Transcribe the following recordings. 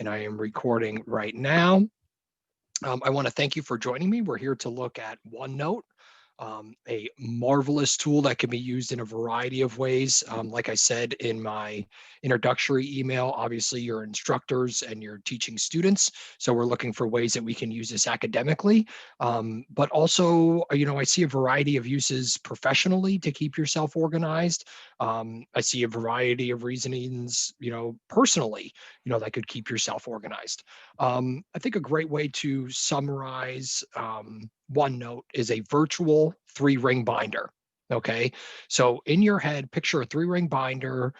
and I am recording right now. I want to thank you for joining me. We're here to look at OneNote, a marvelous tool that can be used in a variety of ways. Like I said in my introductory email, obviously you're instructors and you're teaching students. So we're looking for ways that we can use this academically. But also, I see a variety of uses professionally to keep yourself organized. I see a variety of reasonings, personally, that could keep yourself organized. I think a great way to summarize OneNote is a virtual three-ring binder. Okay. So in your head, picture a three-ring binder,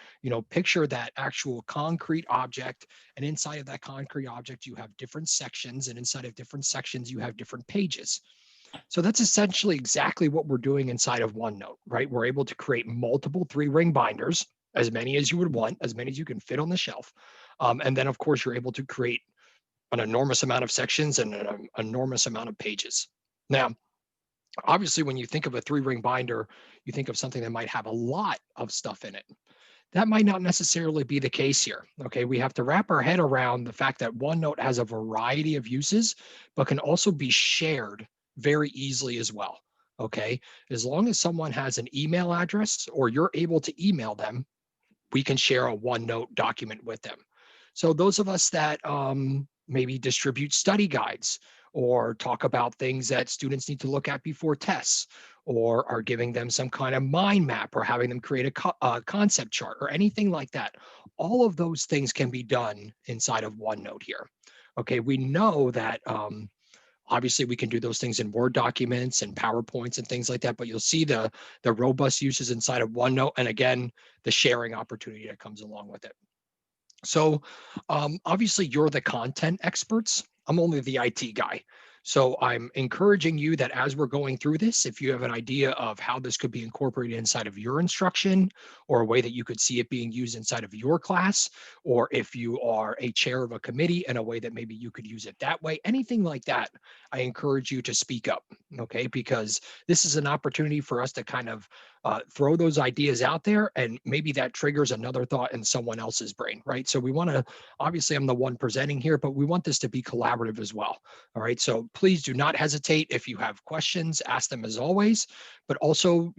picture that actual concrete object. And inside of that concrete object, you have different sections. And inside of different sections, you have different pages. So that's essentially exactly what we're doing inside of OneNote, right? We're able to create multiple three-ring binders, as many as you would want, as many as you can fit on the shelf. And then, of course, you're able to create an enormous amount of sections and an enormous amount of pages. Now, obviously, when you think of a three-ring binder, you think of something that might have a lot of stuff in it. That might not necessarily be the case here. Okay, we have to wrap our head around the fact that OneNote has a variety of uses, but can also be shared very easily as well. Okay, as long as someone has an email address or you're able to email them, we can share a OneNote document with them. So those of us that maybe distribute study guides or talk about things that students need to look at before tests, or are giving them some kind of mind map or having them create a concept chart or anything like that, all of those things can be done inside of OneNote here. Okay, we know that obviously we can do those things in Word documents and PowerPoints and things like that, but you'll see the robust uses inside of OneNote, and again, the sharing opportunity that comes along with it. So obviously you're the content experts. I'm only the IT guy. So I'm encouraging you that as we're going through this, if you have an idea of how this could be incorporated inside of your instruction or a way that you could see it being used inside of your class, or if you are a chair of a committee and a way that maybe you could use it that way, anything like that, I encourage you to speak up, okay? Because this is an opportunity for us to kind of throw those ideas out there, and maybe that triggers another thought in someone else's brain, right? So we want to, obviously I'm the one presenting here, but we want this to be collaborative as well. All right, so please do not hesitate. If you have questions, ask them as always, but also,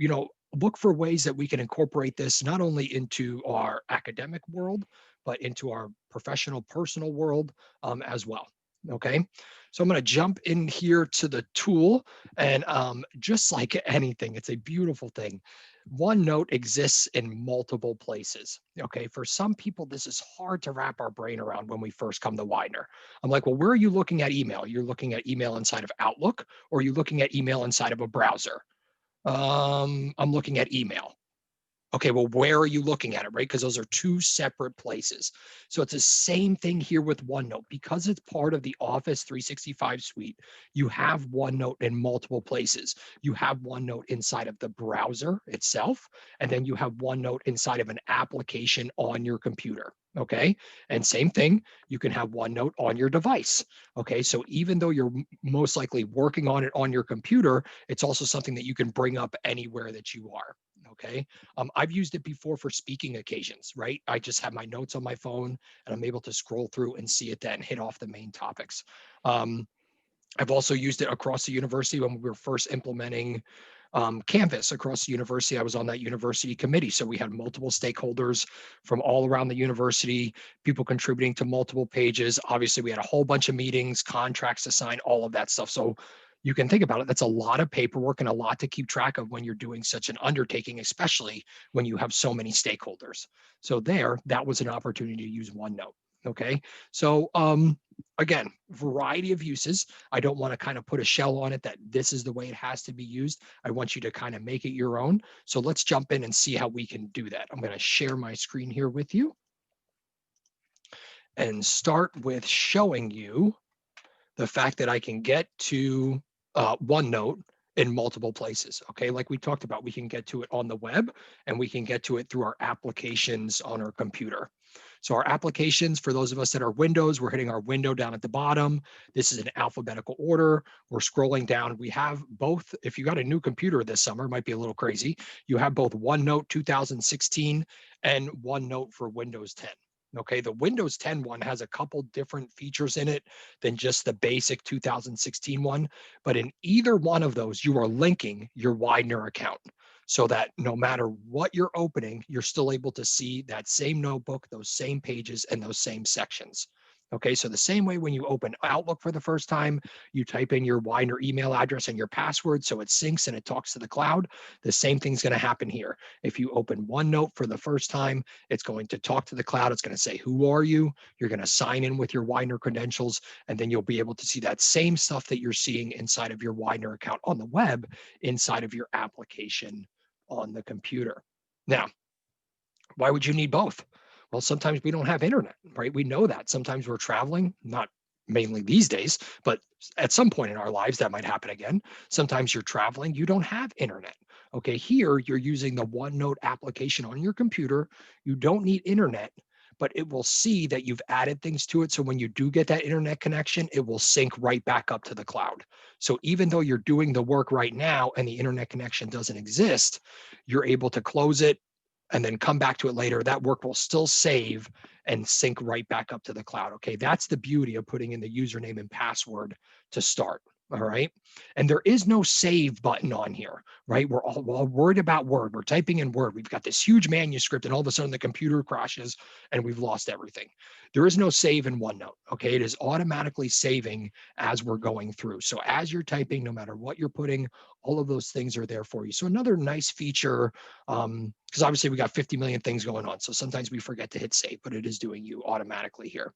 look for ways that we can incorporate this not only into our academic world, but into our professional, personal world as well. Okay, so I'm going to jump in here to the tool, and just like anything, it's a beautiful thing. OneNote exists in multiple places. Okay, for some people, this is hard to wrap our brain around when we first come to Widener. I'm like, well, where are you looking at email? You're looking at email inside of Outlook, or are you looking at email inside of a browser? I'm looking at email. Okay, well, where are you looking at it, right? Because those are two separate places. So it's the same thing here with OneNote. Because it's part of the Office 365 suite, you have OneNote in multiple places. You have OneNote inside of the browser itself, and then you have OneNote inside of an application on your computer. Okay, and same thing, you can have OneNote on your device. Okay, so even though you're most likely working on it on your computer, it's also something that you can bring up anywhere that you are. Okay, I've used it before for speaking occasions, right? I just have my notes on my phone and I'm able to scroll through and see it then hit off the main topics. Um, I've also used it across the university when we were first implementing Canvas across the university. I was on that university committee. So we had multiple stakeholders from all around the university, people contributing to multiple pages. Obviously, we had a whole bunch of meetings, contracts to sign, all of that stuff. So you can think about it. That's a lot of paperwork and a lot to keep track of when you're doing such an undertaking, especially when you have so many stakeholders. So that was an opportunity to use OneNote. Okay. So again, variety of uses. I don't want to kind of put a shell on it that this is the way it has to be used. I want you to kind of make it your own. So let's jump in and see how we can do that. I'm going to share my screen here with you and start with showing you the fact that I can get to OneNote in multiple places. Okay, like we talked about, we can get to it on the web and we can get to it through our applications on our computer. So our applications, for those of us that are Windows, we're hitting our window down at the bottom. This is in alphabetical order. We're scrolling down. We have both. If you got a new computer this summer, it might be a little crazy. You have both OneNote 2016 and OneNote for Windows 10. Okay, the Windows 10 one has a couple different features in it than just the basic 2016 one. But in either one of those, you are linking your Widener account so that no matter what you're opening, you're still able to see that same notebook, those same pages, and those same sections. Okay, so the same way when you open Outlook for the first time, you type in your Widener email address and your password so it syncs and it talks to the cloud. The same thing's going to happen here. If you open OneNote for the first time, it's going to talk to the cloud. It's going to say, who are you? You're going to sign in with your Widener credentials, and then you'll be able to see that same stuff that you're seeing inside of your Widener account on the web, inside of your application on the computer. Now, why would you need both? Well, sometimes we don't have internet, right? We know that. Sometimes we're traveling, not mainly these days, but at some point in our lives, that might happen again. Sometimes you're traveling, you don't have internet. Okay, here you're using the OneNote application on your computer. You don't need internet, but it will see that you've added things to it. So when you do get that internet connection, it will sync right back up to the cloud. So even though you're doing the work right now and the internet connection doesn't exist, you're able to close it and then come back to it later. That work will still save and sync right back up to the cloud. Okay, that's the beauty of putting in the username and password to start. All right. And there is no save button on here, right? We're all worried about Word. We're typing in Word. We've got this huge manuscript, and all of a sudden the computer crashes and we've lost everything. There is no save in OneNote. Okay. It is automatically saving as we're going through. So as you're typing, no matter what you're putting, all of those things are there for you. So another nice feature, because obviously we got 50 million things going on. So sometimes we forget to hit save, but it is doing you automatically here.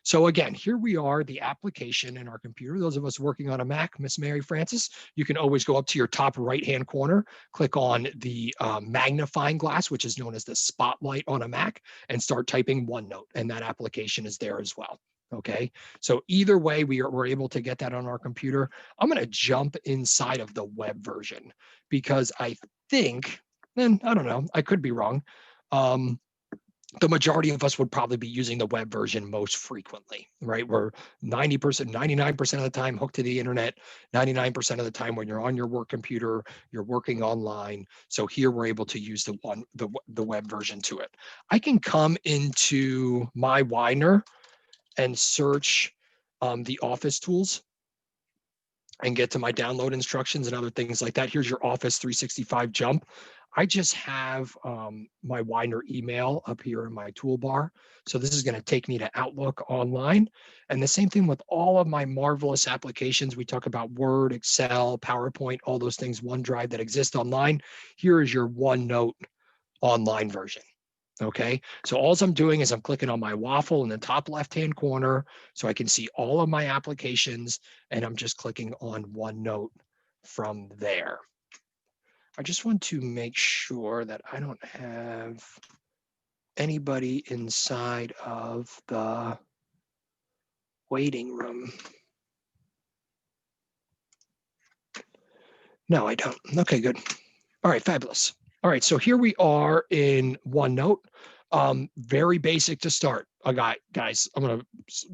So again, here we are, the application in our computer. Those of us working on a Mac, Miss Mary Francis, you can always go up to your top right-hand corner, click on the magnifying glass, which is known as the spotlight on a Mac, and start typing OneNote, and that application is there as well. Okay, so either way, we're able to get that on our computer. I'm going to jump inside of the web version because I think, and I don't know, I could be wrong. The majority of us would probably be using the web version most frequently, right? We're 90%, 99% of the time hooked to the internet, 99% of the time when you're on your work computer, you're working online. So here we're able to use the web version to it. I can come into my Widener and search the Office tools and get to my download instructions and other things like that. Here's your Office 365 jump. I just have my Widener email up here in my toolbar. So this is going to take me to Outlook online. And the same thing with all of my marvelous applications. We talk about Word, Excel, PowerPoint, all those things, OneDrive that exist online. Here is your OneNote online version. Okay, so all I'm doing is I'm clicking on my waffle in the top left-hand corner so I can see all of my applications, and I'm just clicking on OneNote from there. I just want to make sure that I don't have anybody inside of the waiting room. No, I don't. Okay, good. All right, fabulous. All right, so here we are in OneNote. Very basic to start. Guys, I'm going to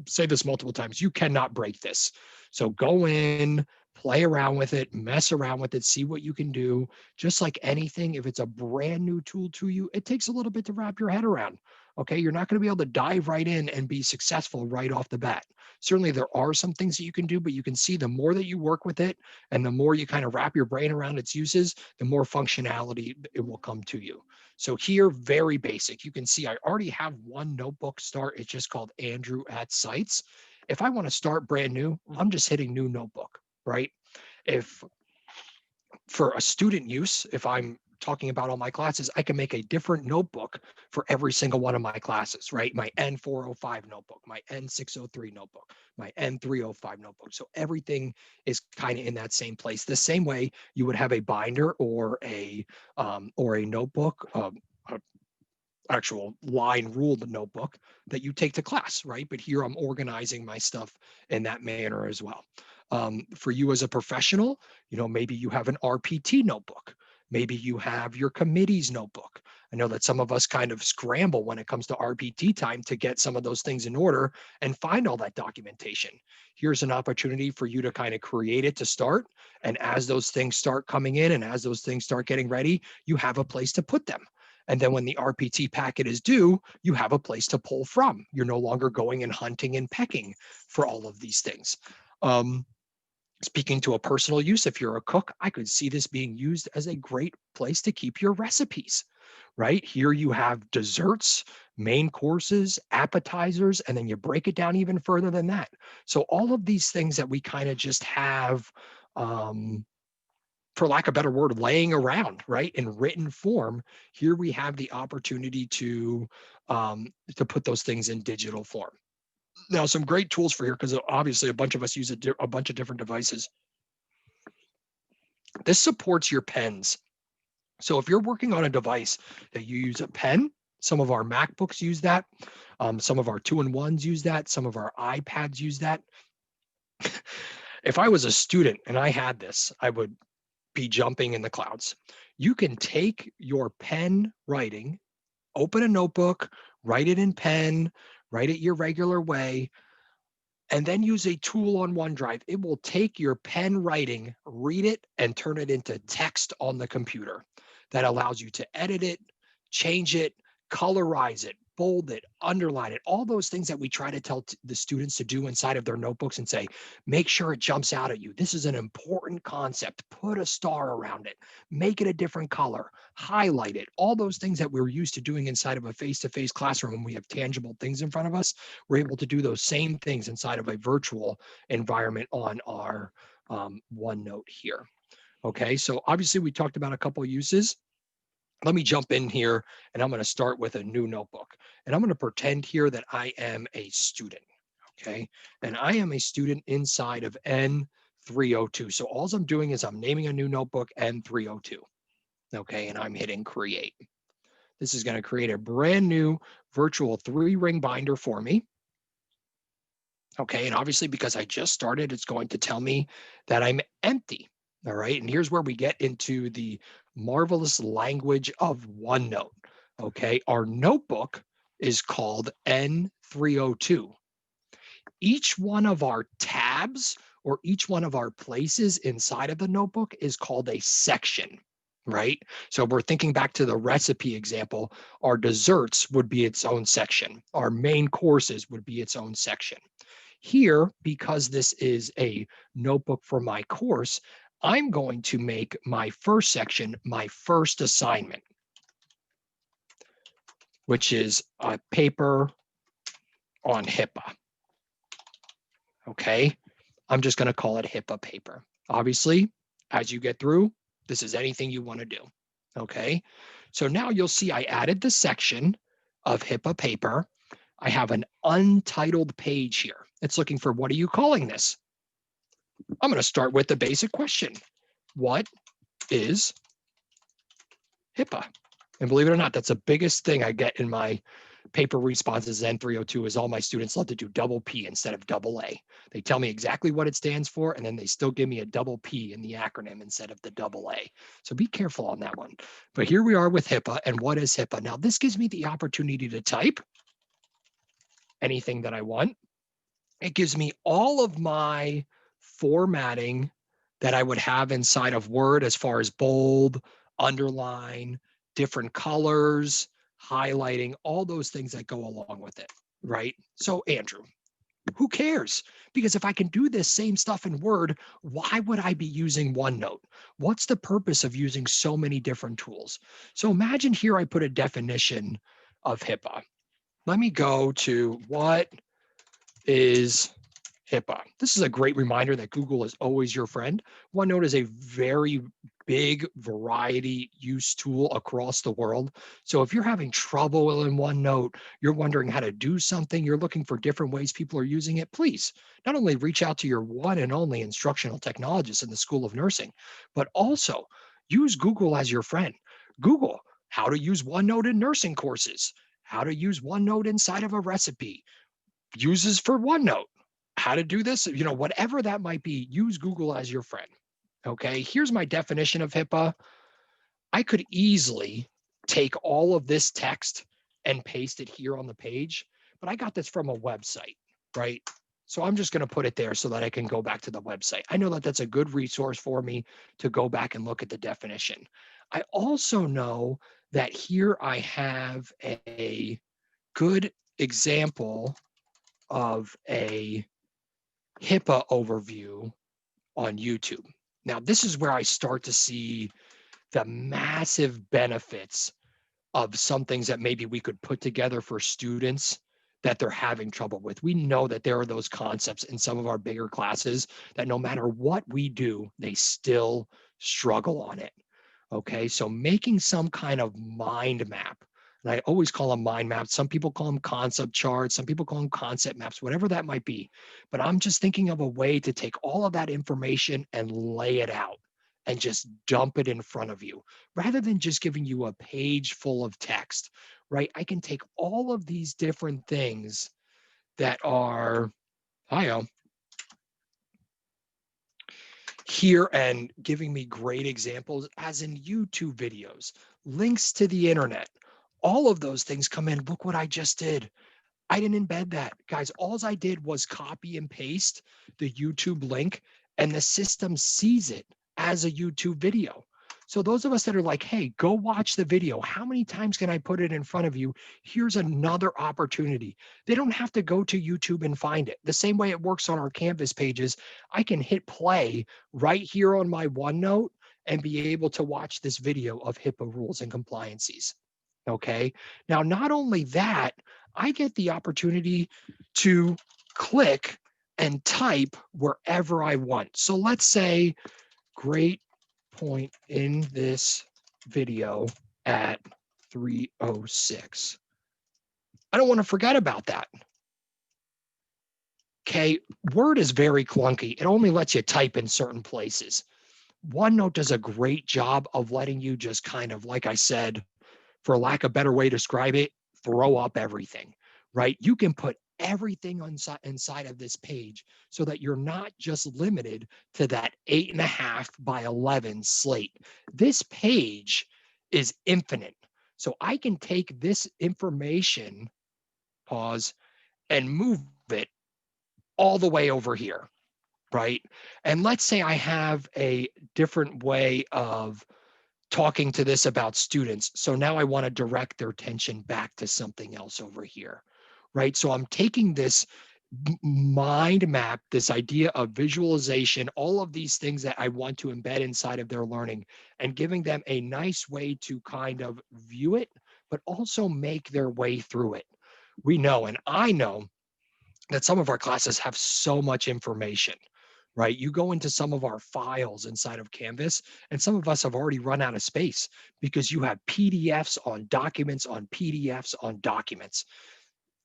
say this multiple times. You cannot break this. So go in, play around with it, mess around with it, see what you can do. Just like anything, if it's a brand new tool to you, it takes a little bit to wrap your head around. Okay, you're not going to be able to dive right in and be successful right off the bat. Certainly, there are some things that you can do, but you can see the more that you work with it and the more you kind of wrap your brain around its uses, the more functionality it will come to you. So here, very basic. You can see I already have one notebook start. It's just called Andrew at Sites. If I want to start brand new, I'm just hitting new notebook, right? If for a student use, if I'm talking about all my classes, I can make a different notebook for every single one of my classes, right? My N405 notebook, my N603 notebook, my N305 notebook. So everything is kind of in that same place. The same way you would have a binder or a notebook, a actual line ruled notebook that you take to class, right? But here I'm organizing my stuff in that manner as well. For you as a professional, maybe you have an RPT notebook. Maybe you have your committee's notebook. I know that some of us kind of scramble when it comes to RPT time to get some of those things in order and find all that documentation. Here's an opportunity for you to kind of create it to start. And as those things start coming in and as those things start getting ready, you have a place to put them. And then when the RPT packet is due, you have a place to pull from. You're no longer going and hunting and pecking for all of these things. Speaking to a personal use, if you're a cook, I could see this being used as a great place to keep your recipes, right? Here you have desserts, main courses, appetizers, and then you break it down even further than that. So all of these things that we kind of just have, for lack of a better word, laying around, right, in written form, here we have the opportunity to put those things in digital form. Now, some great tools for here, because obviously a bunch of us use a bunch of different devices. This supports your pens. So if you're working on a device that you use a pen, some of our MacBooks use that. Some of our 2-in-1s use that. Some of our iPads use that. If I was a student and I had this, I would be jumping in the clouds. You can take your pen writing, open a notebook, write it in pen, write it your regular way, and then use a tool on OneDrive. It will take your pen writing, read it, and turn it into text on the computer. That allows you to edit it, change it, colorize it, bold it, underline it, all those things that we try to tell the students to do inside of their notebooks and say, make sure it jumps out at you. This is an important concept. Put a star around it, make it a different color, highlight it. All those things that we're used to doing inside of a face-to-face classroom when we have tangible things in front of us, we're able to do those same things inside of a virtual environment on our OneNote here. Okay, so obviously we talked about a couple of uses. Let me jump in here and I'm going to start with a new notebook. And I'm going to pretend here that I am a student. Okay, and I am a student inside of N302. So all I'm doing is I'm naming a new notebook N302. Okay, and I'm hitting create. This is going to create a brand new virtual 3-ring binder for me. Okay, and obviously because I just started, it's going to tell me that I'm empty. All right, and here's where we get into the marvelous language of OneNote. Okay, our notebook is called N302. Each one of our tabs or each one of our places inside of the notebook is called a section, right? So we're thinking back to the recipe example, our desserts would be its own section. Our main courses would be its own section. Here, because this is a notebook for my course, I'm going to make my first section my first assignment, which is a paper on HIPAA. Okay, I'm just going to call it HIPAA paper. Obviously, as you get through, this is anything you want to do. Okay, so now you'll see I added the section of HIPAA paper. I have an untitled page here. It's looking for, what are you calling this? I'm going to start with the basic question. What is HIPAA? And believe it or not, that's the biggest thing I get in my paper responses N302 is all my students love to do double P instead of double A. They tell me exactly what it stands for, and then they still give me a double P in the acronym instead of the double A. So be careful on that one. But here we are with HIPAA, and what is HIPAA? Now, this gives me the opportunity to type anything that I want. It gives me all of my formatting that I would have inside of Word as far as bold, underline, different colors, highlighting, all those things that go along with it, right? So Andrew, who cares? Because if I can do this same stuff in Word, why would I be using OneNote? What's the purpose of using so many different tools? So imagine here I put a definition of HIPAA. Let me go to what is HIPAA. This is a great reminder that Google is always your friend. OneNote is a very big variety use tool across the world. So if you're having trouble in OneNote, you're wondering how to do something, you're looking for different ways people are using it, please not only reach out to your one and only instructional technologist in the School of Nursing, but also use Google as your friend. Google how to use OneNote in nursing courses, how to use OneNote inside of a recipe, uses for OneNote, how to do this, whatever that might be, use Google as your friend. Okay, here's my definition of HIPAA. I could easily take all of this text and paste it here on the page, but I got this from a website, right? So I'm just going to put it there so that I can go back to the website. I know that that's a good resource for me to go back and look at the definition. I also know that here I have a good example of a HIPAA overview on YouTube. Now, this is where I start to see the massive benefits of some things that maybe we could put together for students that they're having trouble with. We know that there are those concepts in some of our bigger classes that no matter what we do, they still struggle on it. Okay, so making some kind of mind map, and I always call them mind maps. Some people call them concept charts, some people call them concept maps, whatever that might be. But I'm just thinking of a way to take all of that information and lay it out and just dump it in front of you rather than just giving you a page full of text, right? I can take all of these different things that are, hi, here and giving me great examples, as in YouTube videos, links to the internet. All of those things come in. Look what I just did. I didn't embed that. Guys, all I did was copy and paste the YouTube link, and the system sees it as a YouTube video. So those of us that are like, hey, go watch the video. How many times can I put it in front of you? Here's another opportunity. They don't have to go to YouTube and find it. The same way it works on our Canvas pages, I can hit play right here on my OneNote and be able to watch this video of HIPAA rules and compliances. Okay. Now, not only that, I get the opportunity to click and type wherever I want. So let's say great point in this video at 3:06. I don't want to forget about that. Okay, Word is very clunky. It only lets you type in certain places. OneNote does a great job of letting you just kind of, like I said, for lack of a better way to describe it, throw up everything, right? You can put everything inside of this page so that you're not just limited to that 8.5 by 11 slate. This page is infinite. So I can take this information, pause, and move it all the way over here, right? And let's say I have a different way of talking to this about students. So now I want to direct their attention back to something else over here, right? So I'm taking this mind map, this idea of visualization, all of these things that I want to embed inside of their learning and giving them a nice way to kind of view it, but also make their way through it. We know, and I know that some of our classes have so much information, right? You go into some of our files inside of Canvas, and some of us have already run out of space because you have PDFs on documents on PDFs on documents.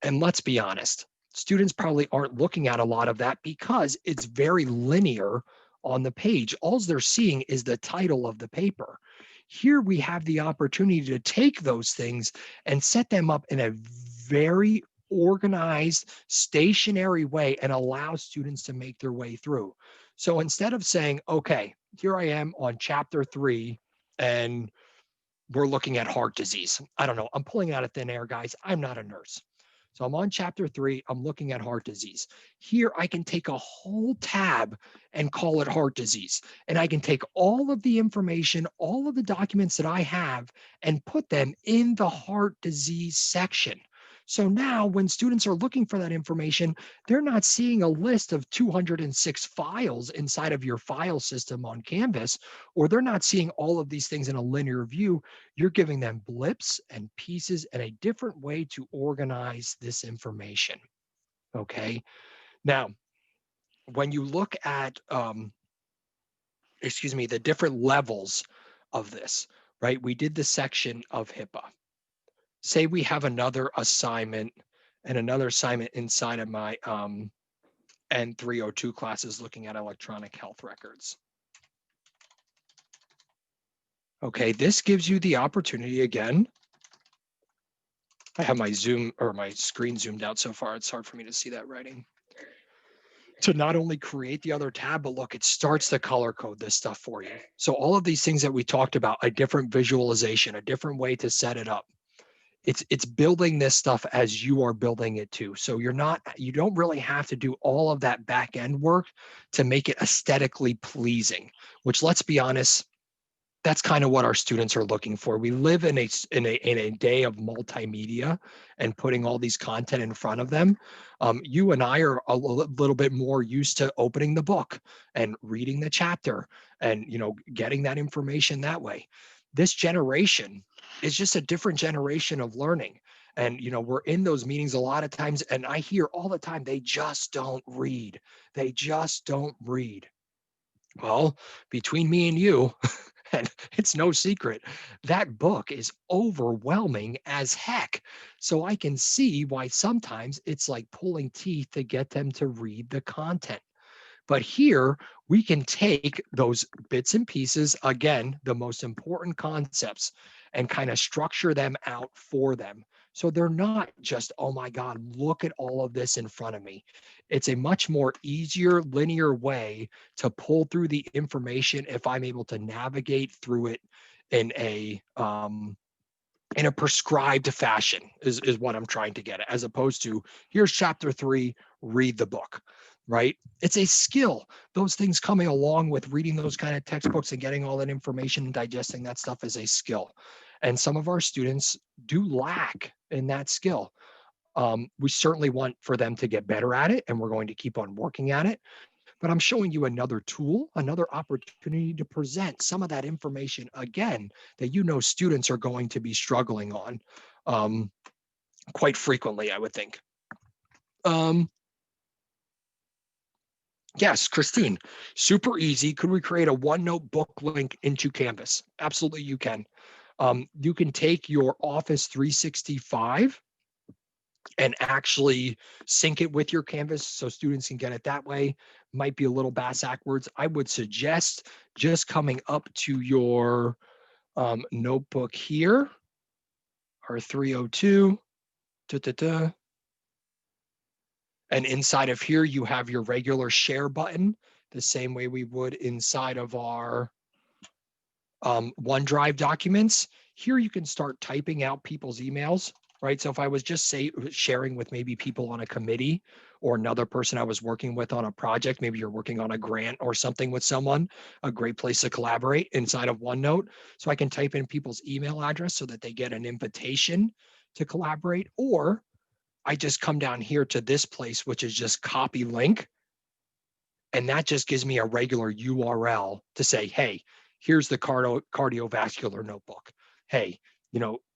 And let's be honest, students probably aren't looking at a lot of that because it's very linear on the page. All they're seeing is the title of the paper. Here we have the opportunity to take those things and set them up in a very organized, stationary way and allow students to make their way through. So instead of saying, okay, here I am on chapter 3, and we're looking at heart disease. I don't know. I'm pulling it out of thin air, guys. I'm not a nurse. So I'm on chapter 3. I'm looking at heart disease. Here I can take a whole tab and call it heart disease. And I can take all of the information, all of the documents that I have, and put them in the heart disease section. So now when students are looking for that information, they're not seeing a list of 206 files inside of your file system on Canvas, or they're not seeing all of these things in a linear view. You're giving them blips and pieces and a different way to organize this information. Okay. Now, when you look at, the different levels of this, right? We did the section of HIPAA. Say we have another assignment and another assignment inside of my N302 classes looking at electronic health records. Okay, this gives you the opportunity again. I have my Zoom or my screen zoomed out so far, it's hard for me to see that writing. To not only create the other tab, but look, it starts to color code this stuff for you. So all of these things that we talked about, a different visualization, a different way to set it up. It's building this stuff as you are building it too. So you don't really have to do all of that back end work to make it aesthetically pleasing, which, let's be honest, that's kind of what our students are looking for. We live in a day of multimedia and putting all these content in front of them. You and I are a little bit more used to opening the book and reading the chapter and getting that information that way. This generation is just a different generation of learning. And we're in those meetings a lot of times, and I hear all the time they just don't read. They just don't read. Well, between me and you, and it's no secret, that book is overwhelming as heck. So I can see why sometimes it's like pulling teeth to get them to read the content. But here we can take those bits and pieces, again, the most important concepts, and kind of structure them out for them. So they're not just, oh my God, look at all of this in front of me. It's a much more easier, linear way to pull through the information if I'm able to navigate through it in a prescribed fashion is what I'm trying to get at, as opposed to here's chapter 3, read the book, right? It's a skill. Those things coming along with reading those kind of textbooks and getting all that information and digesting that stuff is a skill. And some of our students do lack in that skill. We certainly want for them to get better at it, and we're going to keep on working at it. But I'm showing you another tool, another opportunity to present some of that information again that students are going to be struggling on um, quite frequently, I would think. Um, yes, Christine, super easy. Could we create a OneNote book link into Canvas? Absolutely, you can. You can take your Office 365 and actually sync it with your Canvas so students can get it that way. Might be a little backwards. I would suggest just coming up to your notebook here, our 302, da, da, da. And inside of here, you have your regular share button, the same way we would inside of our OneDrive documents. Here you can start typing out people's emails, right? So if I was just sharing with maybe people on a committee or another person I was working with on a project, maybe you're working on a grant or something with someone, a great place to collaborate inside of OneNote. So I can type in people's email address so that they get an invitation to collaborate, or I just come down here to this place, which is just copy link. And that just gives me a regular URL to say, hey, here's the cardiovascular notebook. Hey,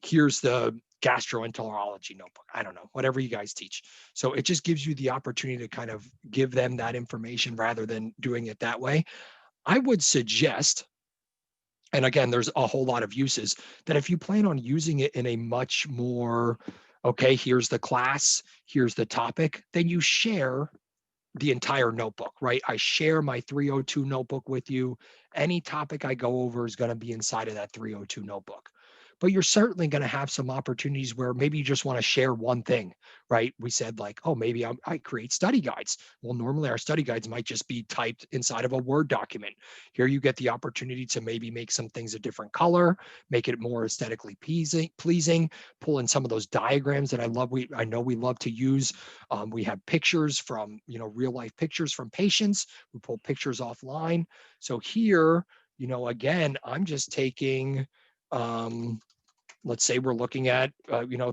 here's the gastroenterology notebook. I don't know, whatever you guys teach. So it just gives you the opportunity to kind of give them that information rather than doing it that way. I would suggest, and again, there's a whole lot of uses, that if you plan on using it in a much more, okay, here's the class, here's the topic, then you share the entire notebook, right? I share my 302 notebook with you. Any topic I go over is going to be inside of that 302 notebook. But you're certainly going to have some opportunities where maybe you just want to share one thing, right? We said like, oh, maybe I create study guides. Well, normally our study guides might just be typed inside of a Word document. Here you get the opportunity to maybe make some things a different color, make it more aesthetically pleasing, pull in some of those diagrams that I know we love to use. We have pictures from, real life pictures from patients. We pull pictures offline. So here, again, I'm just taking, let's say we're looking at,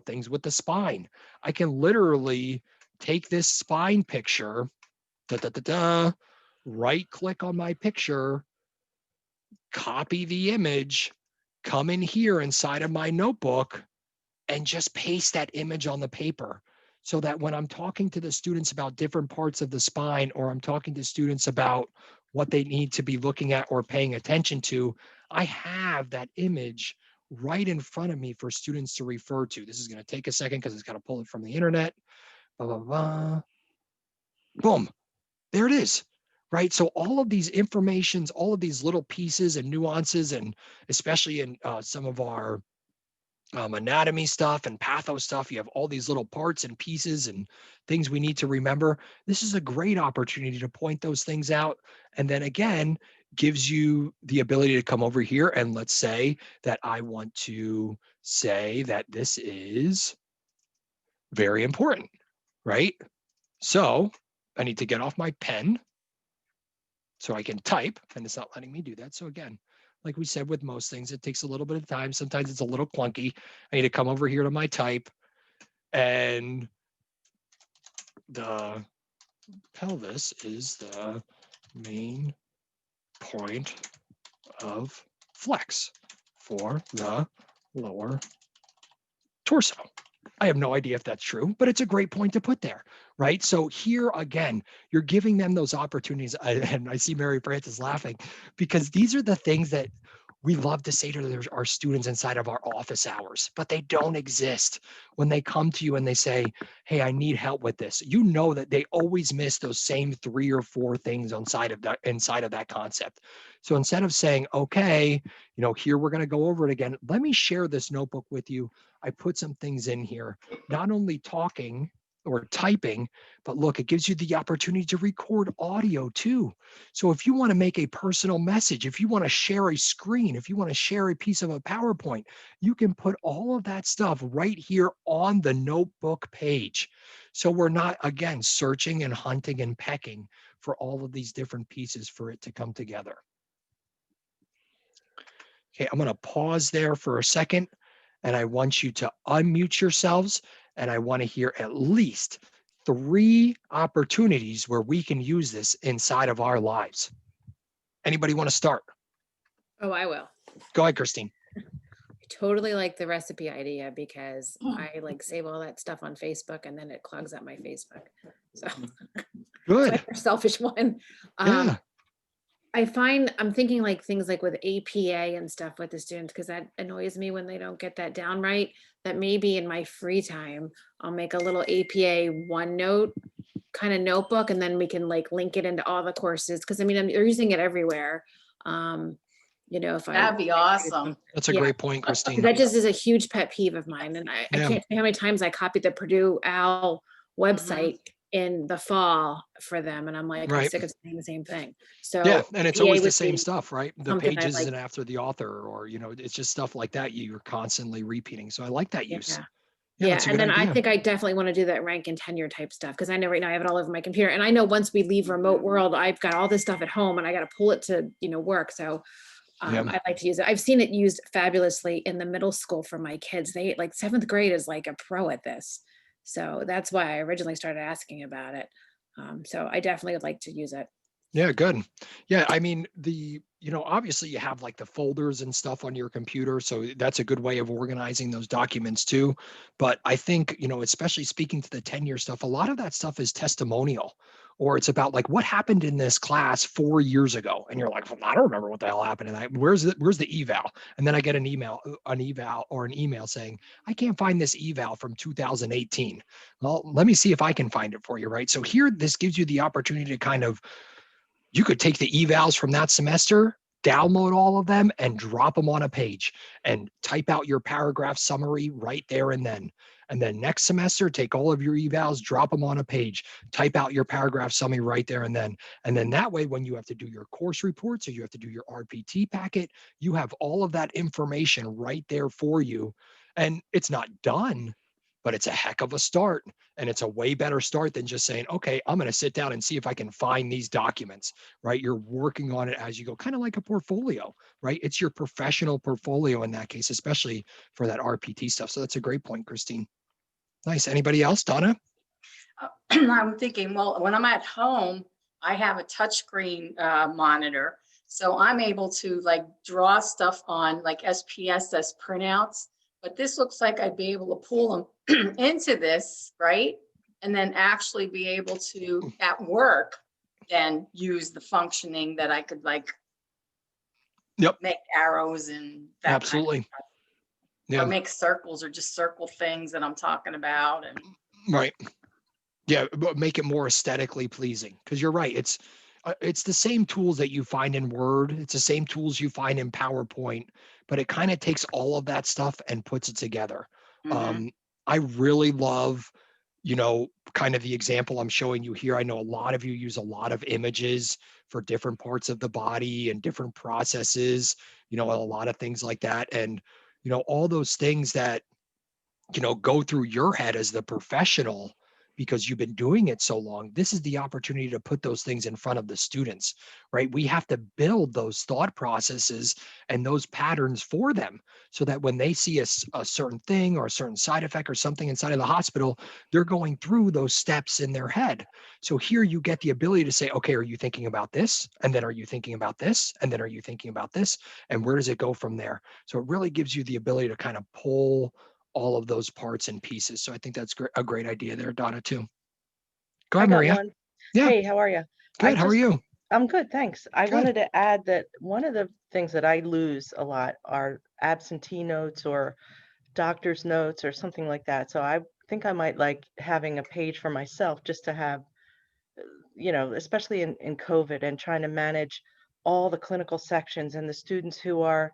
things with the spine. I can literally take this spine picture, right click on my picture, copy the image, come in here inside of my notebook, and just paste that image on the paper so that when I'm talking to the students about different parts of the spine, or I'm talking to students about what they need to be looking at or paying attention to, I have that image right in front of me for students to refer to. This is going to take a second because it's got to pull it from the internet. Blah, blah, blah. Boom. There it is. Right. So all of these informations, all of these little pieces and nuances, and especially in some of our anatomy stuff and patho stuff, you have all these little parts and pieces and things we need to remember. This is a great opportunity to point those things out. And then again, gives you the ability to come over here and let's say that I want to say that this is very important, right? So I need to get off my pen so I can type, and it's not letting me do that. So again, like we said, with most things, it takes a little bit of time. Sometimes it's a little clunky. I need to come over here to my type, and the pelvis is the main point of flex for the lower torso. I have no idea if that's true, but it's a great point to put there, right? So here again, you're giving them those opportunities. And I see Mary Frances laughing, because these are the things that we love to say to our students inside of our office hours, but they don't exist when they come to you and they say, hey, I need help with this. You know that they always miss those same 3 or 4 things inside of that concept. So instead of saying, okay, here we're going to go over it again, let me share this notebook with you. I put some things in here, not only talking or typing, but look, it gives you the opportunity to record audio too. So if you want to make a personal message, if you want to share a screen, if you want to share a piece of a PowerPoint, you can put all of that stuff right here on the notebook page. So we're not, again, searching and hunting and pecking for all of these different pieces for it to come together. Okay, I'm going to pause there for a second, and I want you to unmute yourselves, and I want to hear at least 3 opportunities where we can use this inside of our lives. Anybody want to start? Oh, I will. Go ahead, Christine. I totally like the recipe idea, because I like save all that stuff on Facebook and then it clogs up my Facebook. So Good. it's like a selfish one. Yeah. I'm thinking like things like with APA and stuff with the students, because that annoys me when they don't get that down right, that maybe in my free time, I'll make a little APA OneNote kind of notebook, and then we can like link it into all the courses. Cause I mean, they're using it everywhere. If That'd be awesome. That's a great point, Christine. that just is a huge pet peeve of mine. And I can't tell you how many times I copied the Purdue Owl website in the fall for them. And I'm like, I'm sick of saying the same thing. So yeah, and it's always the same stuff, right? The pages like, isn't after the author, or, it's just stuff like that you're constantly repeating. So I like that use. Yeah, and then I think I definitely want to do that rank and tenure type stuff, because I know right now I have it all over my computer, and I know once we leave remote world, I've got all this stuff at home and I got to pull it to, work. So I like to use it. I've seen it used fabulously in the middle school for my kids. They like 7th grade is like a pro at this. So that's why I originally started asking about it. So I definitely would like to use it. Yeah, good. Yeah, I mean, obviously you have like the folders and stuff on your computer, so that's a good way of organizing those documents too. But I think, especially speaking to the tenure stuff, a lot of that stuff is testimonial, or it's about like what happened in this class 4 years ago, and you're like, well, I don't remember what the hell happened in that. Where's the eval? And then I get an email saying, I can't find this eval from 2018. Well, let me see if I can find it for you, right? So here, this gives you the opportunity to kind of, you could take the evals from that semester, download all of them, and drop them on a page and type out your paragraph summary right there and then. And then next semester, take all of your evals, drop them on a page, type out your paragraph summary right there and then. And then that way, when you have to do your course reports or you have to do your RPT packet, you have all of that information right there for you. And it's not done, but it's a heck of a start. And it's a way better start than just saying, okay, I'm going to sit down and see if I can find these documents, right? You're working on it as you go, kind of like a portfolio, right? It's your professional portfolio in that case, especially for that RPT stuff. So that's a great point, Christine. Nice. Anybody else? Donna? I'm thinking, well, when I'm at home, I have a touchscreen monitor. So I'm able to like draw stuff on like SPSS printouts. But this looks like I'd be able to pull them into this, right? And then actually be able to, at work, then use the functioning that I could like make arrows and that absolutely. Kind of stuff. Or make circles or just circle things that I'm talking about. And right. Yeah, but make it more aesthetically pleasing, because you're right. It's the same tools that you find in Word. It's the same tools you find in PowerPoint, but it kind of takes all of that stuff and puts it together. I really love, kind of the example I'm showing you here. I know a lot of you use a lot of images for different parts of the body and different processes, a lot of things like that. And, all those things that, go through your head as the professional, because you've been doing it so long. This is the opportunity to put those things in front of the students, right? We have to build those thought processes and those patterns for them so that when they see a certain thing or a certain side effect or something inside of the hospital, they're going through those steps in their head. So here you get the ability to say, okay, are you thinking about this? And then are you thinking about this? And then are you thinking about this? And where does it go from there? So it really gives you the ability to kind of pull all of those parts and pieces. So I think that's a great idea there, Donna, too. Go I ahead, got Maria. one. Yeah, Hey, how are you? good. How are you? I'm good, thanks. I Good. wanted to add that one of the things that I lose a lot are absentee notes or doctor's notes or something like that. So I think I might like having a page for myself just to have, especially in COVID and trying to manage all the clinical sections and the students who are,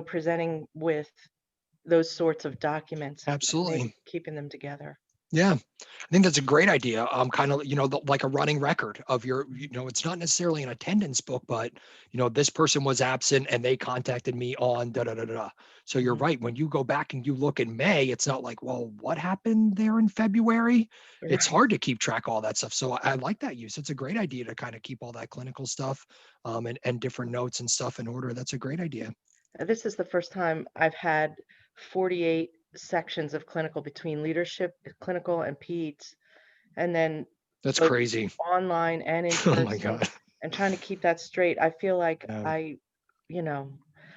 presenting with those sorts of documents, maybe Absolutely. keeping them together. Yeah, I think that's a great idea. Kind of, like a running record of your, it's not necessarily an attendance book, but, this person was absent and they contacted me on da da da da. So you're Mhm. right. When you go back and you look in May, it's not like, well, what happened there in February? It's Right. hard to keep track of all that stuff. So I like that use. It's a great idea to kind of keep all that clinical stuff, and different notes and stuff in order. That's a great idea. This is the first time I've had 48 sections of clinical between leadership, clinical, and peds, and then That's both crazy. online and in Oh my person, God. and trying to keep that straight. I feel like Yeah. you know,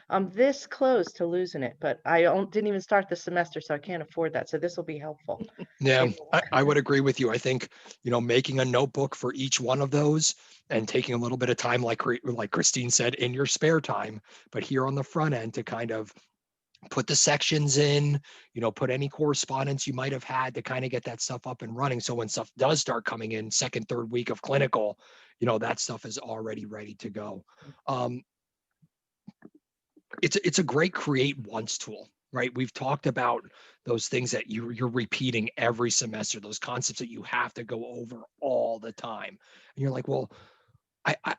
I'm this close to losing it, but didn't even start the semester, so I can't afford that. So this will be helpful. Yeah, Save I would agree with you. I think, making a notebook for each one of those and taking a little bit of time, like Christine said, in your spare time, but here on the front end to kind of put the sections in, put any correspondence you might have had to kind of get that stuff up and running. So when stuff does start coming in second, third week of clinical, that stuff is already ready to go. Um, it's a great create once tool, right? We've talked about those things that you're repeating every semester, those concepts that you have to go over all the time. And you're like, well,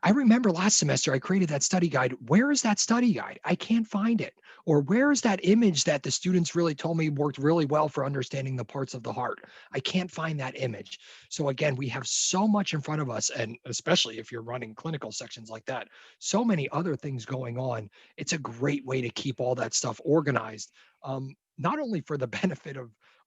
I remember last semester I created that study guide. Where is that study guide? I can't find it. Or where is that image that the students really told me worked really well for understanding the parts of the heart? I can't find that image. So again, we have so much in front of us, and especially if you're running clinical sections like that, so many other things going on. It's a great way to keep all that stuff organized. Not only for the benefit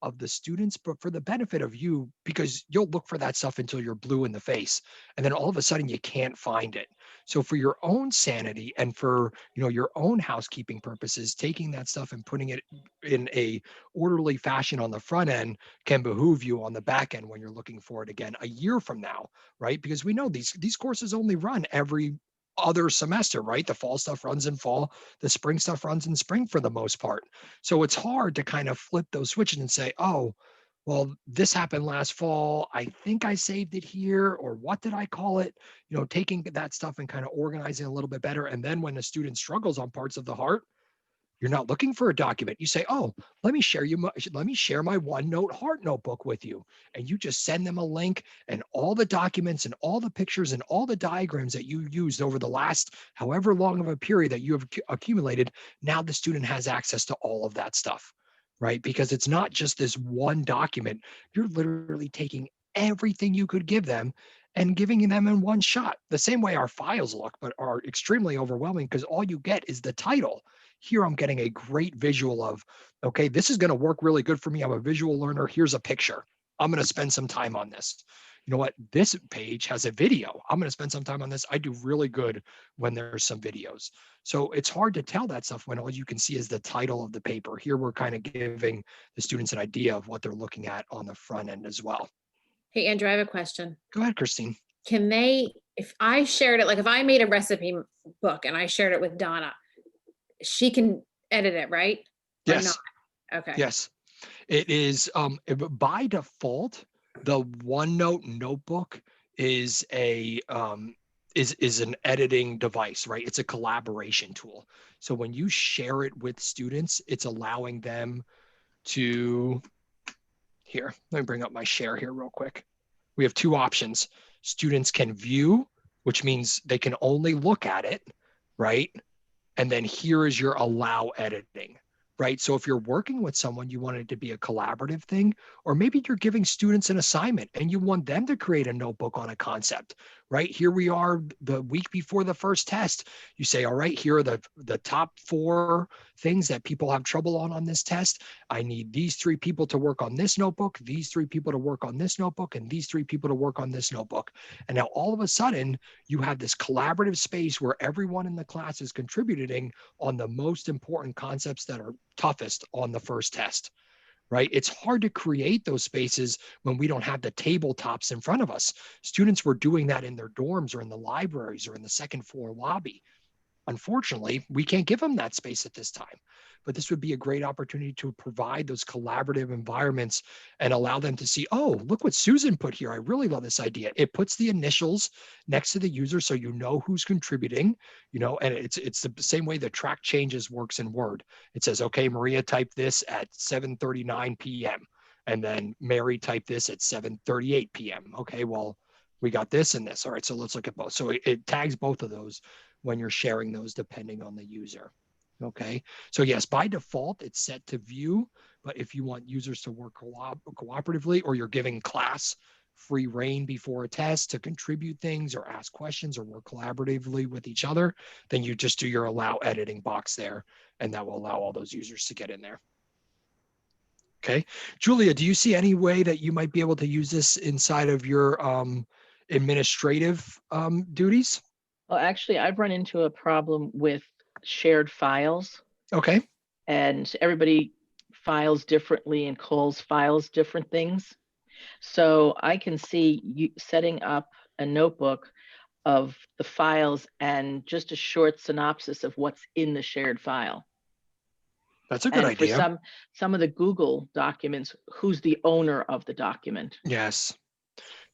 of the students, but for the benefit of you, because you'll look for that stuff until you're blue in the face, and then all of a sudden you can't find it. So for your own sanity and for your own housekeeping purposes, taking that stuff and putting it in a orderly fashion on the front end can behoove you on the back end when you're looking for it again a year from now, right? Because we know these courses only run every other semester, right? The fall stuff runs in fall, the spring stuff runs in spring for the most part. So it's hard to kind of flip those switches and say, oh, well, this happened last fall. I think I saved it here, or what did I call it? Taking that stuff and kind of organizing a little bit better. And then when a student struggles on parts of the heart, you're not looking for a document. You say, oh, let me share my OneNote heart notebook with you. And you just send them a link, and all the documents and all the pictures and all the diagrams that you used over the last however long of a period that you have accumulated. Now the student has access to all of that stuff, right? Because it's not just this one document. You're literally taking everything you could give them and giving them in one shot. The same way our files look, but are extremely overwhelming because all you get is the title. Here I'm getting a great visual of, okay, this is going to work really good for me. I'm a visual learner. Here's a picture. I'm going to spend some time on this. You know what? This page has a video. I'm going to spend some time on this. I do really good when there's some videos. So it's hard to tell that stuff when all you can see is the title of the paper. Here we're kind of giving the students an idea of what they're looking at on the front end as well. Hey, Andrew, I have a question. Go ahead, Christine. Can they, if I shared it, like if I made a recipe book and I shared it with Donna, she can edit it, right? Or Yes. not? Okay. Yes. It is by default, the OneNote notebook is a is an editing device, right? It's a collaboration tool. So when you share it with students, it's allowing them to, here, let me bring up my share here real quick. We have two options. Students can view, which means they can only look at it, right? And then here is your allow editing, right? So if you're working with someone, you want it to be a collaborative thing, or maybe you're giving students an assignment and you want them to create a notebook on a concept, right? Here we are the week before the first test. You say, all right, here are the top 4 things that people have trouble on this test. I need these 3 people to work on this notebook, these 3 people to work on this notebook, and these 3 people to work on this notebook. And now all of a sudden, you have this collaborative space where everyone in the class is contributing on the most important concepts that are toughest on the first test, right? It's hard to create those spaces when we don't have the tabletops in front of us. Students were doing that in their dorms or in the libraries or in the second floor lobby. Unfortunately, we can't give them that space at this time, but this would be a great opportunity to provide those collaborative environments and allow them to see, oh, look what Susan put here. I really love this idea. It puts the initials next to the user so you know who's contributing, and it's the same way the track changes works in Word. It says, okay, Maria typed this at 7:39 p.m. and then Mary typed this at 7:38 p.m. Okay, well, we got this and this. All right, so let's look at both. So it tags both of those when you're sharing those depending on the user. Okay, so yes, by default, it's set to view, but if you want users to work cooperatively, or you're giving class free reign before a test to contribute things or ask questions or work collaboratively with each other, then you just do your allow editing box there, and that will allow all those users to get in there. Okay, Julia, do you see any way that you might be able to use this inside of your administrative duties? Well, actually, I've run into a problem with shared files. Okay. And everybody files differently and calls files different things. So I can see you setting up a notebook of the files and just a short synopsis of what's in the shared file. That's a good idea. For some of the Google documents, who's the owner of the document? Yes.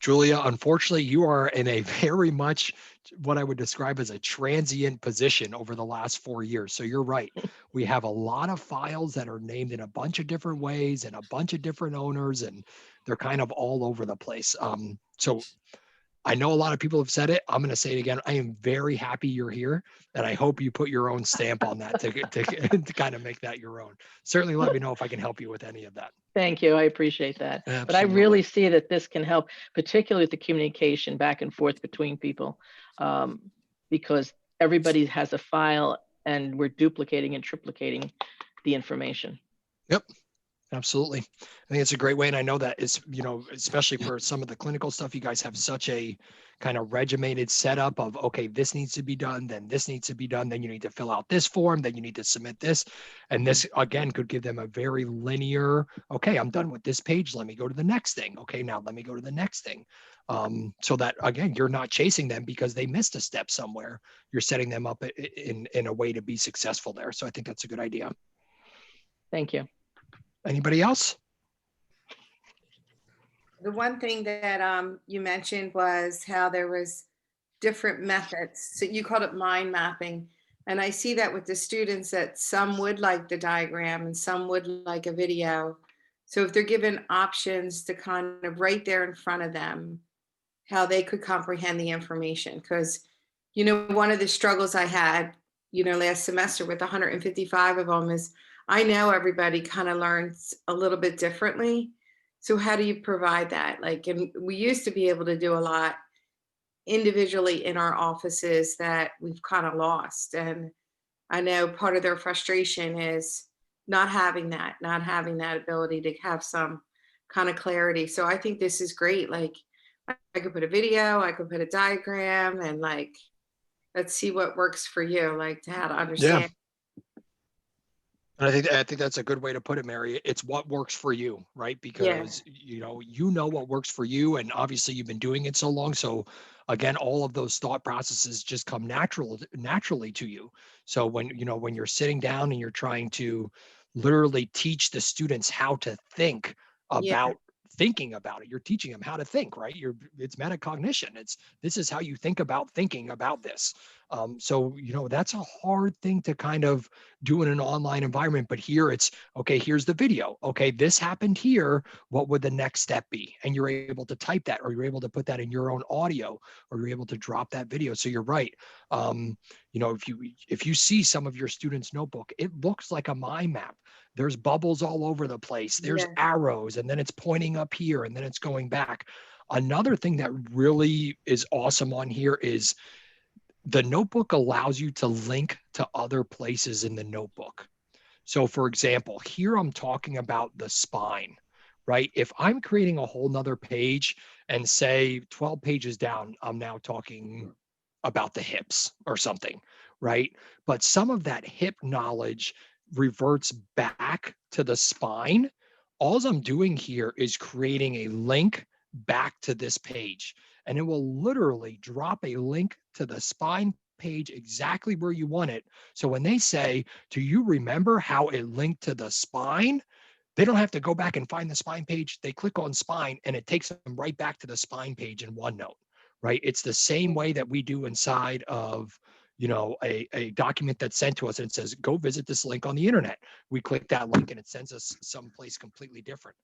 Julia, unfortunately, you are in a very much what I would describe as a transient position over the last 4 years. So you're right. We have a lot of files that are named in a bunch of different ways and a bunch of different owners, and they're kind of all over the place. So I know a lot of people have said it. I'm going to say it again. I am very happy you're here, and I hope you put your own stamp on that to kind of make that your own. Certainly let me know if I can help you with any of that. Thank you. I appreciate that. Absolutely. But I really see that this can help, particularly with the communication back and forth between people, because everybody has a file and we're duplicating and triplicating the information. Yep. Absolutely. I think it's a great way. And I know that is, especially for some of the clinical stuff, you guys have such a kind of regimented setup of, okay, this needs to be done, then this needs to be done, then you need to fill out this form, then you need to submit this. And this, again, could give them a very linear, okay, I'm done with this page. Let me go to the next thing. Okay, now let me go to the next thing. So that, again, you're not chasing them because they missed a step somewhere. You're setting them up in a way to be successful there. So I think that's a good idea. Thank you. Anybody else? The one thing that you mentioned was how there was different methods. So you called it mind mapping. And I see that with the students that some would like the diagram and some would like a video. So if they're given options to kind of right there in front of them, how they could comprehend the information. Because, one of the struggles I had, last semester with 155 of them is I know everybody kind of learns a little bit differently. So how do you provide that? And we used to be able to do a lot individually in our offices that we've kind of lost. And I know part of their frustration is not having that ability to have some kind of clarity. So I think this is great. I could put a video, I could put a diagram, and let's see what works for you, to how to understand. Yeah. And I think that's a good way to put it, Mary. It's what works for you, right? Because you know what works for you, and obviously you've been doing it so long. So again, all of those thought processes just come naturally to you. So when you're sitting down and you're trying to literally teach the students how to think about thinking about it. You're teaching them how to think, right? It's metacognition. This is how you think about thinking about this. So, that's a hard thing to kind of do in an online environment, but here it's, okay, here's the video. Okay, this happened here. What would the next step be? And you're able to type that, or you're able to put that in your own audio, or you're able to drop that video. So you're right. If you see some of your students' notebook, it looks like a mind map. There's bubbles all over the place. There's Yeah. arrows, and then it's pointing up here, and then it's going back. Another thing that really is awesome on here is the notebook allows you to link to other places in the notebook. So for example, here I'm talking about the spine, right? If I'm creating a whole nother page and say 12 pages down, I'm now talking about the hips or something, right? But some of that hip knowledge reverts back to the spine. All I'm doing here is creating a link back to this page, and it will literally drop a link to the spine page exactly where you want it. So when they say, do you remember how it linked to the spine? They don't have to go back and find the spine page. They click on spine and it takes them right back to the spine page in OneNote, right? It's the same way that we do inside of, a document that's sent to us and it says, go visit this link on the internet. We click that link and it sends us someplace completely different.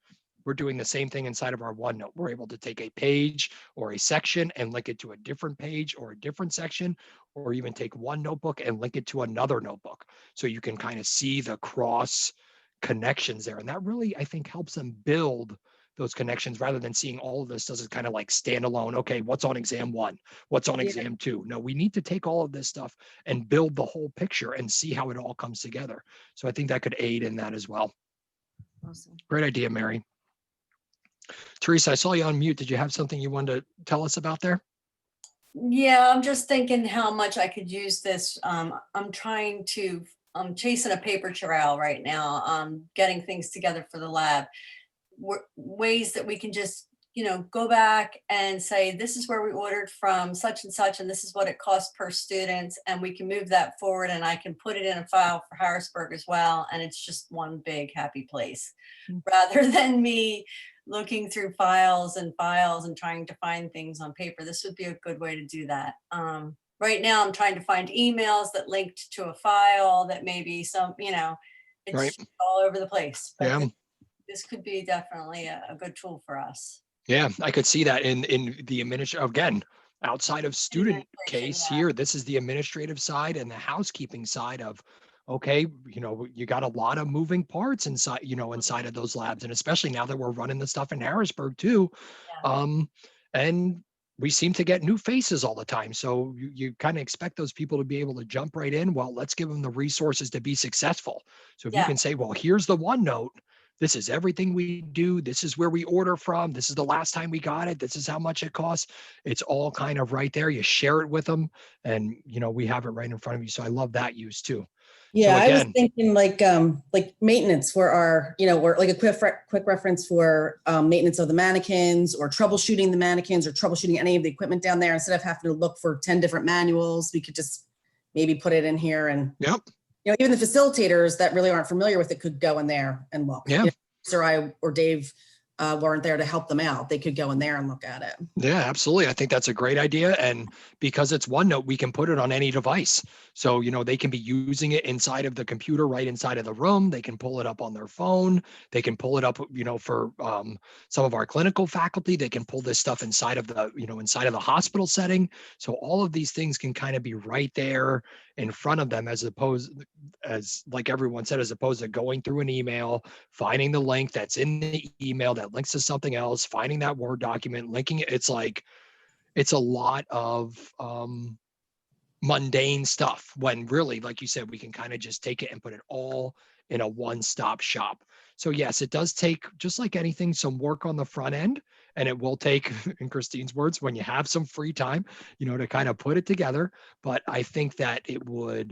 We're doing the same thing inside of our OneNote. We're able to take a page or a section and link it to a different page or a different section, or even take one notebook and link it to another notebook. So you can kind of see the cross connections there. And that really, I think, helps them build those connections rather than seeing all of this as kind of like standalone. Okay, what's on exam 1? What's on exam 2? No, we need to take all of this stuff and build the whole picture and see how it all comes together. So I think that could aid in that as well. Awesome. Great idea, Mary. Teresa, I saw you on mute. Did you have something you wanted to tell us about there? Yeah, I'm just thinking how much I could use this. I'm chasing a paper trail right now, getting things together for the lab. Ways that we can just, go back and say, this is where we ordered from such and such, and this is what it costs per student. And we can move that forward and I can put it in a file for Harrisburg as well. And it's just one big happy place rather than me looking through files and trying to find things on paper. This would be a good way to do that. Right now I'm trying to find emails that linked to a file that maybe some, it's Right. all over the place. But Yeah. this could be definitely a good tool for us. Yeah, I could see that in the administration. Again, outside of student case here, this is the administrative side and the housekeeping side of, okay, you got a lot of moving parts inside, inside of those labs. And especially now that we're running the stuff in Harrisburg too. Yeah. And we seem to get new faces all the time. So you kind of expect those people to be able to jump right in. Well, let's give them the resources to be successful. So if you can say, well, here's the OneNote, this is everything we do. This is where we order from. This is the last time we got it. This is how much it costs. It's all kind of right there. You share it with them and, we have it right in front of you. So I love that use too. Yeah, so I was thinking like maintenance for our, or like a quick reference for maintenance of the mannequins or troubleshooting the mannequins or troubleshooting any of the equipment down there. Instead of having to look for 10 different manuals, we could just maybe put it in here and yep. Even the facilitators that really aren't familiar with it could go in there and look. Yeah. Sir, I or Dave weren't there to help them out. They could go in there and look at it. Yeah, absolutely. I think that's a great idea. And because it's OneNote, we can put it on any device. So, they can be using it inside of the computer, right inside of the room. They can pull it up on their phone. They can pull it up, for some of our clinical faculty. They can pull this stuff inside of the, inside of the hospital setting. So all of these things can kind of be right there in front of them, as like everyone said, as opposed to going through an email, finding the link that's in the email that links to something else, finding that Word document, linking it. It's a lot of mundane stuff when really, like you said, we can kind of just take it and put it all in a one-stop shop. So yes, it does take, just like anything, some work on the front end, and it will take, in Christine's words, when you have some free time, to kind of put it together. But I think that it will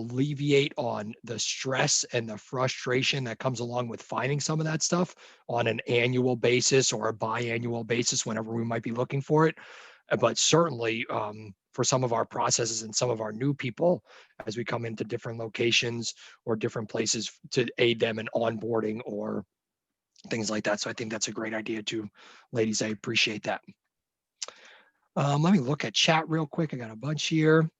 alleviate on the stress and the frustration that comes along with finding some of that stuff on an annual basis or a biannual basis whenever we might be looking for it. But certainly for some of our processes and some of our new people, as we come into different locations or different places, to aid them in onboarding or things like that. So I think that's a great idea too, ladies. I appreciate that. Let me look at chat real quick. I got a bunch here.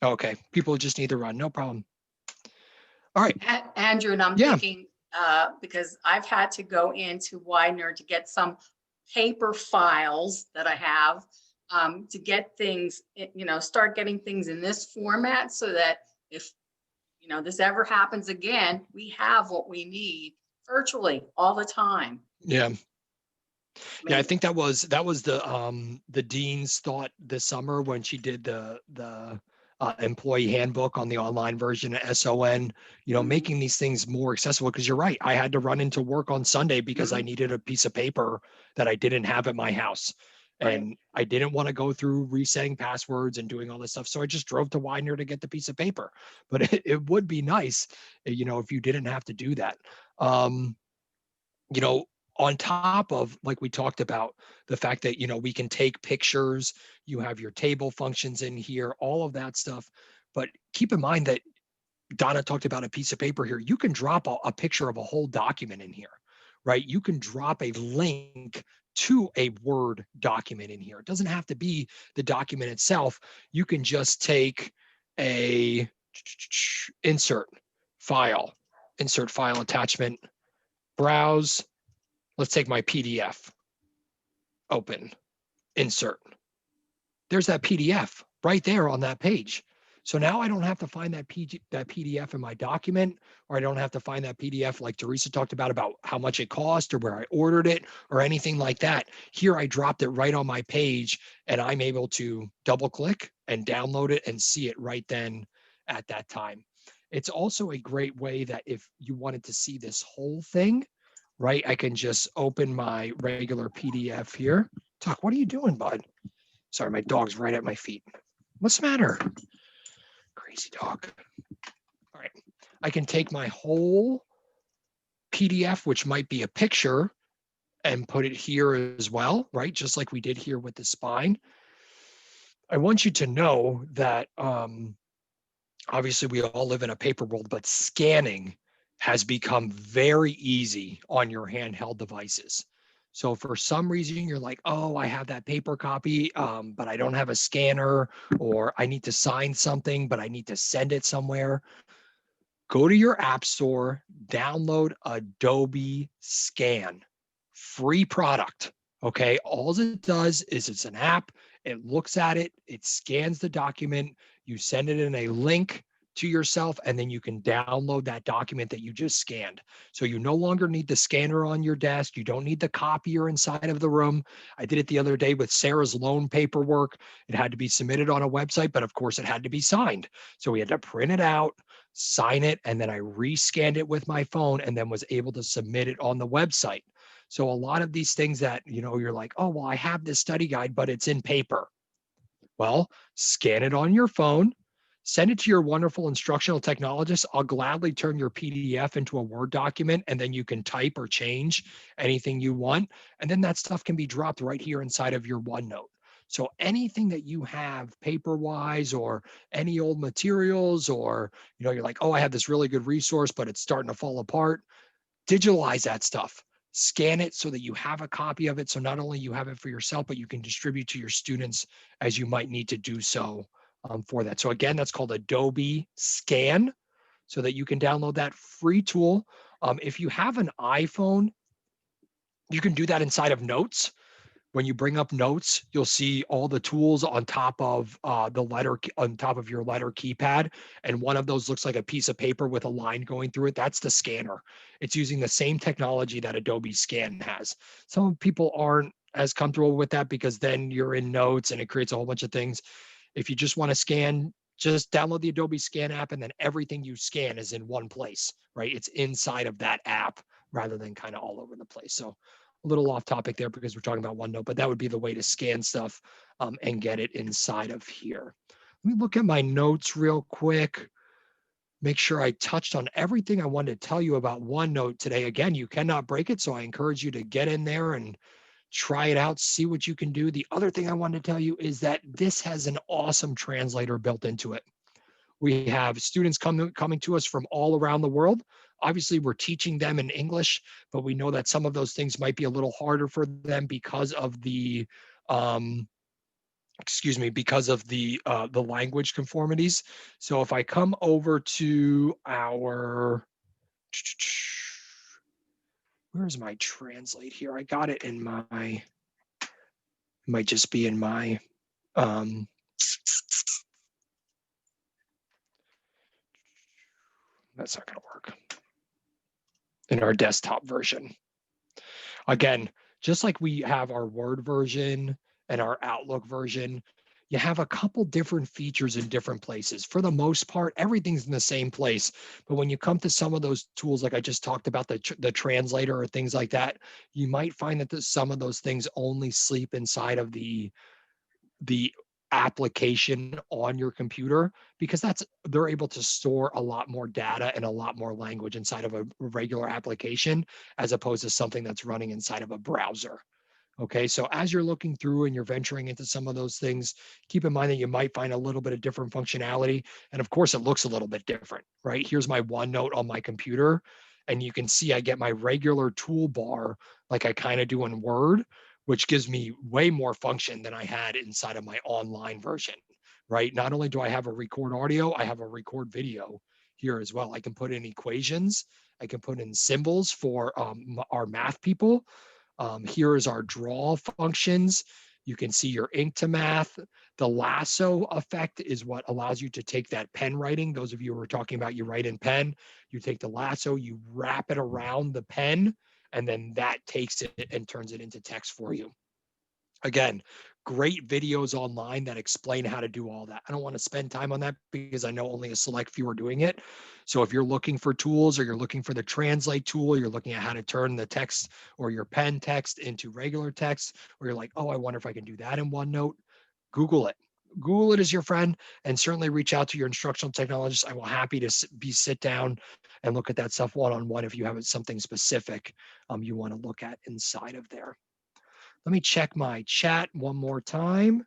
Okay, people just need to run, no problem. All right. Andrew, and I'm Yeah. thinking, because I've had to go into Widener to get some paper files that I have, to get things, start getting things in this format so that if, this ever happens again, we have what we need virtually all the time. Yeah. Yeah, I think that was the dean's thought this summer when she did the employee handbook on the online version of SON, making these things more accessible. Because you're right, I had to run into work on Sunday because I needed a piece of paper that I didn't have at my house. And I didn't want to go through resetting passwords and doing all this stuff. So I just drove to Widener to get the piece of paper. But it would be nice, if you didn't have to do that. On top of, like we talked about, the fact that, we can take pictures, you have your table functions in here, all of that stuff. But keep in mind that Donna talked about a piece of paper here. You can drop a picture of a whole document in here, right? You can drop a link to a Word document in here. It doesn't have to be the document itself. You can just take a insert file attachment, browse. Let's take my PDF, open, insert. There's that PDF right there on that page. So now I don't have to find that PDF in my document, or I don't have to find that PDF like Teresa talked about how much it cost or where I ordered it or anything like that. Here I dropped it right on my page, and I'm able to double click and download it and see it right then at that time. It's also a great way that if you wanted to see this whole thing, right, I can just open my regular PDF here. Tuck, what are you doing, bud? Sorry, my dog's right at my feet. What's the matter? Crazy dog. All right, I can take my whole PDF, which might be a picture, and put it here as well, right? Just like we did here with the spine. I want you to know that obviously we all live in a paper world, but scanning has become very easy on your handheld devices. So for some reason you're like, oh, I have that paper copy, but I don't have a scanner, or I need to sign something, but I need to send it somewhere. Go to your app store, download Adobe Scan, free product. Okay. All it does is it's an app. It looks at it, it scans the document, you send it in a link to yourself, and then you can download that document that you just scanned. So you no longer need the scanner on your desk. You don't need the copier inside of the room. I did it the other day with Sarah's loan paperwork. It had to be submitted on a website, but of course it had to be signed. So we had to print it out, sign it, and then I rescanned it with my phone and then was able to submit it on the website. So a lot of these things that, you're like, oh, well, I have this study guide, but it's in paper. Well, scan it on your phone, send it to your wonderful instructional technologist. I'll gladly turn your PDF into a Word document, and then you can type or change anything you want. And then that stuff can be dropped right here inside of your OneNote. So anything that you have paper-wise, or any old materials, or, you're like, oh, I have this really good resource, but it's starting to fall apart. Digitalize that stuff. Scan it so that you have a copy of it. So not only you have it for yourself, but you can distribute to your students as you might need to do so for that. So again, that's called Adobe Scan, so that you can download that free tool. If you have an iPhone, you can do that inside of Notes. When you bring up Notes, you'll see all the tools on top of your letter keypad. And one of those looks like a piece of paper with a line going through it. That's the scanner. It's using the same technology that Adobe Scan has. Some people aren't as comfortable with that because then you're in Notes and it creates a whole bunch of things. If you just want to scan, just download the Adobe Scan app, and then everything you scan is in one place, right? It's inside of that app rather than kind of all over the place. So a little off topic there because we're talking about OneNote, but that would be the way to scan stuff and get it inside of here. Let me look at my notes real quick. Make sure I touched on everything I wanted to tell you about OneNote today. Again, you cannot break it, so I encourage you to get in there and try it out, see what you can do. The other thing I wanted to tell you is that this has an awesome translator built into it. We have students coming to us from all around the world. Obviously, we're teaching them in English, but we know that some of those things might be a little harder for them because of the because of the language conformities. So if I come over to our, where's my translate here? I got it in my, might just be in my, that's not going to work, in our desktop version. Again, just like we have our Word version and our Outlook version, you have a couple different features in different places. For the most part, everything's in the same place. But when you come to some of those tools, like I just talked about, the translator or things like that, you might find that some of those things only sleep inside of the application on your computer, because they're able to store a lot more data and a lot more language inside of a regular application, as opposed to something that's running inside of a browser. Okay, so as you're looking through and you're venturing into some of those things, keep in mind that you might find a little bit of different functionality. And of course, it looks a little bit different, right? Here's my OneNote on my computer, and you can see I get my regular toolbar like I kind of do in Word, which gives me way more function than I had inside of my online version, right? Not only do I have a record audio, I have a record video here as well. I can put in equations, I can put in symbols for our math people. Here is our draw functions. You can see your ink to math. The lasso effect is what allows you to take that pen writing. Those of you who are talking about you write in pen, you take the lasso, you wrap it around the pen, and then that takes it and turns it into text for you. Again, great videos online that explain how to do all that. I don't want to spend time on that because I know only a select few are doing it. So if you're looking for tools, or you're looking for the translate tool, you're looking at how to turn the text or your pen text into regular text, or you're like, oh, I wonder if I can do that in OneNote, Google it. Google it as your friend, and certainly reach out to your instructional technologist. I will happy to sit down and look at that stuff one-on-one if you have something specific you want to look at inside of there. Let me check my chat one more time.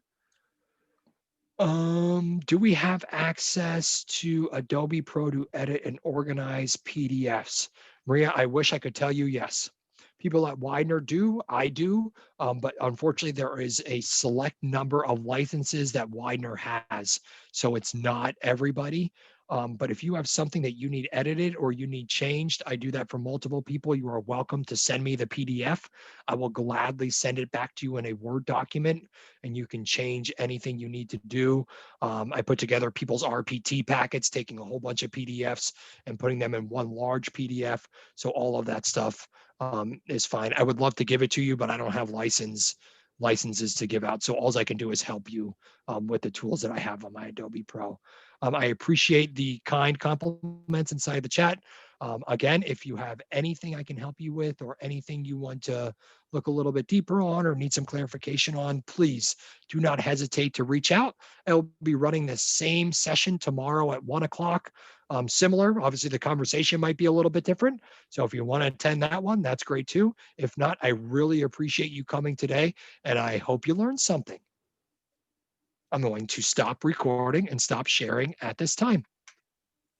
Do we have access to Adobe Pro to edit and organize PDFs? Maria, I wish I could tell you yes. People at Widener do, I do, but unfortunately there is a select number of licenses that Widener has, so it's not everybody. But if you have something that you need edited or you need changed, I do that for multiple people. You are welcome to send me the PDF. I will gladly send it back to you in a Word document, and you can change anything you need to do. I put together people's RPT packets, taking a whole bunch of PDFs and putting them in one large PDF. So all of that stuff is fine. I would love to give it to you, but I don't have licenses to give out. So all I can do is help you with the tools that I have on my Adobe Pro. I appreciate the kind compliments inside the chat. Again, if you have anything I can help you with, or anything you want to look a little bit deeper on or need some clarification on, please do not hesitate to reach out. I'll be running the same session tomorrow at 1 o'clock. Similar, obviously the conversation might be a little bit different. So if you want to attend that one, that's great too. If not, I really appreciate you coming today, and I hope you learned something. I'm going to stop recording and stop sharing at this time.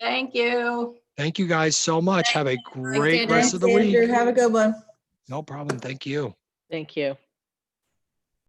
Thank you. Thank you guys so much. Have a great Andrew. rest of the Thanks, week. Andrew. Have a good one. No problem. Thank you. Thank you.